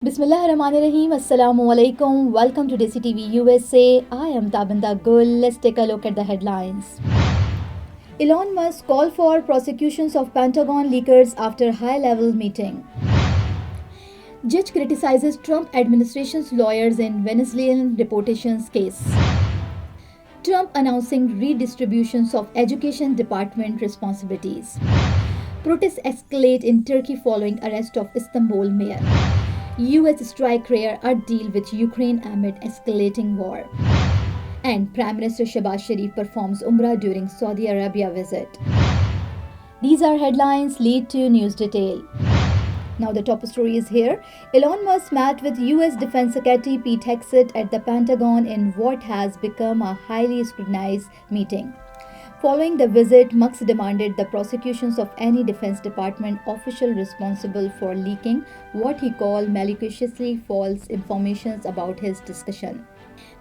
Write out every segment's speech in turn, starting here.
Bismillahirrahmanirrahim. Assalamu alaikum. Welcome to DESI TV USA. I am Tabinda Gul. Let's take a look at the headlines. Elon Musk call for prosecutions of Pentagon leakers after high-level meeting. Judge criticizes Trump administration's lawyers in Venezuelan deportations case. Trump announcing redistributions of education department responsibilities. Protests escalate in Turkey following arrest of Istanbul mayor. US strike rare at deal with Ukraine amid escalating war. And Prime Minister Shehbaz Sharif performs Umrah during Saudi Arabia visit. These are headlines, lead to news detail. Now the top story is here. Elon Musk met with US Defense Secretary Pete Hegseth at the Pentagon in what has become a highly scrutinized meeting. Following the visit, Musk demanded the prosecutions of any Defense Department official responsible for leaking what he called maliciously false information about his discussion.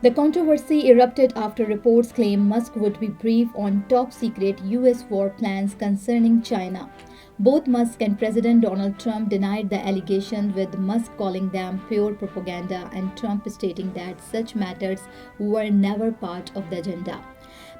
The controversy erupted after reports claim Musk would be briefed on top-secret US war plans concerning China. Both Musk and President Donald Trump denied the allegation, with Musk calling them pure propaganda and Trump stating that such matters were never part of the agenda.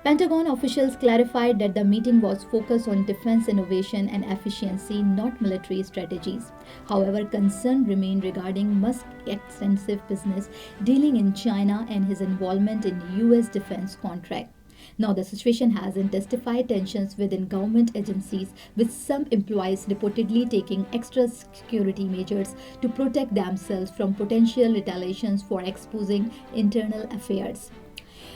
Pentagon officials clarified that the meeting was focused on defense innovation and efficiency, not military strategies. However, concern remained regarding Musk's extensive business dealing in China and his involvement in US defense contracts. Now, the situation has intensified tensions within government agencies, with some employees reportedly taking extra security measures to protect themselves from potential retaliations for exposing internal affairs.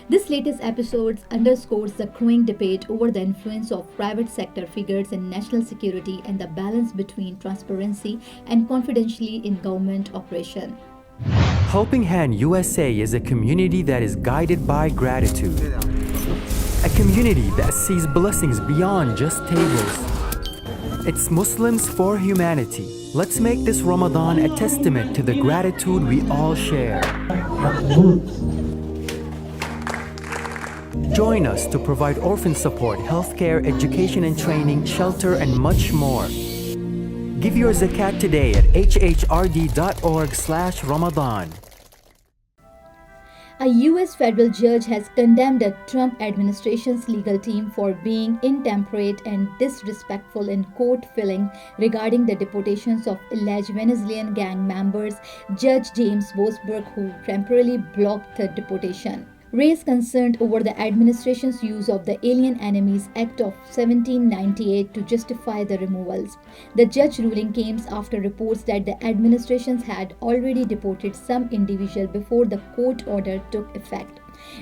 This latest episode underscores the growing debate over the influence of private sector figures in national security and the balance between transparency and confidentiality in government operation. Helping Hand USA is a community that is guided by gratitude. A community that sees blessings beyond just tables. It's Muslims for humanity. Let's make this Ramadan a testament to the gratitude we all share. Join us to provide orphan support, healthcare, education and training, shelter, and much more. Give your zakat today at hhrd.org/Ramadan. A US federal judge has condemned the Trump administration's legal team for being intemperate and disrespectful in court filing regarding the deportations of alleged Venezuelan gang members. Judge James Boasberg, who temporarily blocked the deportation, raised concern over the administration's use of the Alien Enemies Act of 1798 to justify the removals. The judge ruling came after reports that the administrations had already deported some individuals before the court order took effect.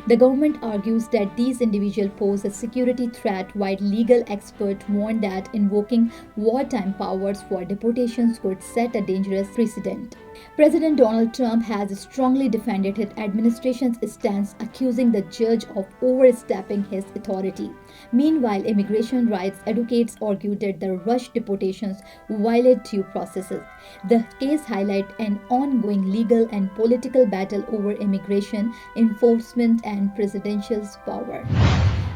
The government argues that these individuals pose a security threat, while legal experts warn that invoking wartime powers for deportations could set a dangerous precedent. President Donald Trump has strongly defended his administration's stance, accusing the judge of overstepping his authority. Meanwhile, immigration rights advocates argued that the rushed deportations violate due processes. The case highlights an ongoing legal and political battle over immigration enforcement and presidential power.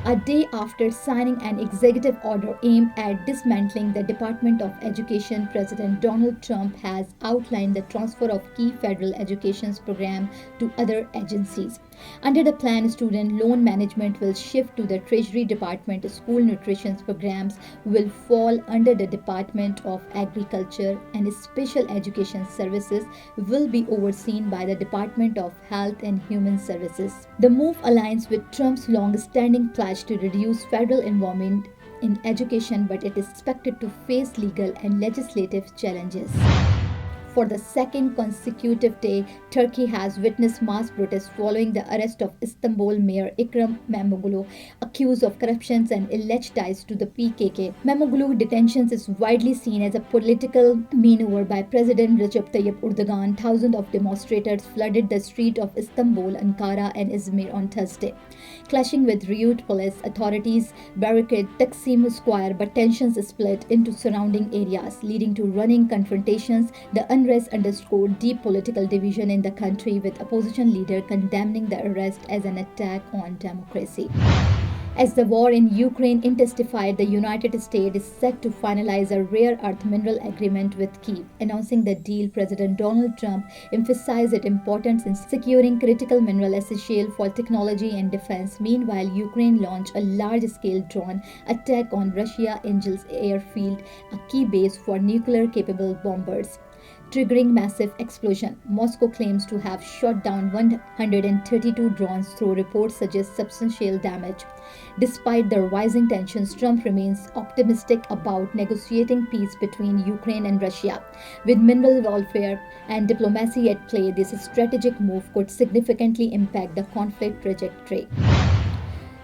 A day after signing an executive order aimed at dismantling the Department of Education, President Donald Trump has outlined the transfer of key federal education programs to other agencies. Under the plan, student loan management will shift to the Treasury Department. School nutrition programs will fall under the Department of Agriculture, and special education services will be overseen by the Department of Health and Human Services. The move aligns with Trump's long-standing pledge to reduce federal involvement in education, but it is expected to face legal and legislative challenges. For the second consecutive day, Turkey has witnessed mass protests following the arrest of Istanbul Mayor Ekrem İmamoğlu, accused of corruption and alleged ties to the PKK. İmamoğlu's detention is widely seen as a political maneuver by President Recep Tayyip Erdogan. Thousands of demonstrators flooded the streets of Istanbul, Ankara, and Izmir on Thursday, clashing with riot police. Authorities barricaded Taksim Square, but tensions split into surrounding areas, leading to running confrontations. The unrest underscored deep political division in the country, with opposition leader condemning the arrest as an attack on democracy. As the war in Ukraine intensified, the United States is set to finalize a rare earth mineral agreement with Kyiv. Announcing the deal, President Donald Trump emphasized its importance in securing critical mineral essential for technology and defense. Meanwhile, Ukraine launched a large-scale drone attack on Russia Angeles airfield, a key base for nuclear-capable bombers, triggering massive explosion. Moscow claims to have shot down 132 drones, though reports suggest substantial damage. Despite the rising tensions, Trump remains optimistic about negotiating peace between Ukraine and Russia. With mineral warfare and diplomacy at play, this strategic move could significantly impact the conflict trajectory.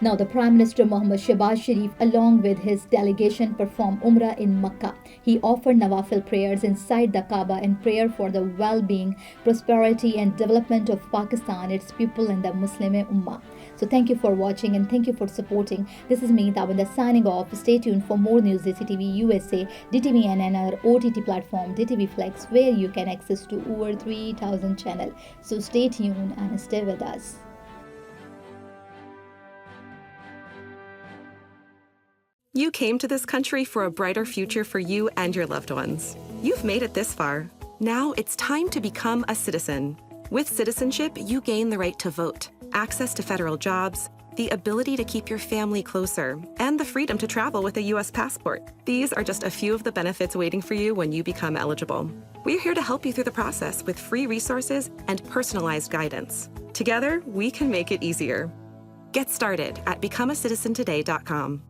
Now, the Prime Minister Mohammad Shehbaz Sharif, along with his delegation, performed Umrah in Makkah. He offered Nawafil prayers inside the Kaaba and prayer for the well-being, prosperity, and development of Pakistan, its people, and the Muslim Ummah. So, thank you for watching and thank you for supporting. This is me, Tawanda, signing off. Stay tuned for more news. DESI TV USA, DTVN, and our OTT platform, DTV Flex, where you can access to over 3,000 channels. So, stay tuned and stay with us. You came to this country for a brighter future for you and your loved ones. You've made it this far. Now it's time to become a citizen. With Citizenship, you gain the right to vote, access to federal jobs, the ability to keep your family closer, and the freedom to travel with a U.S. passport. These are just a few of the benefits waiting for you when you become eligible. We're here to help you through the process with free resources and personalized guidance. Together, we can make it easier. Get started at becomeacitizentoday.com.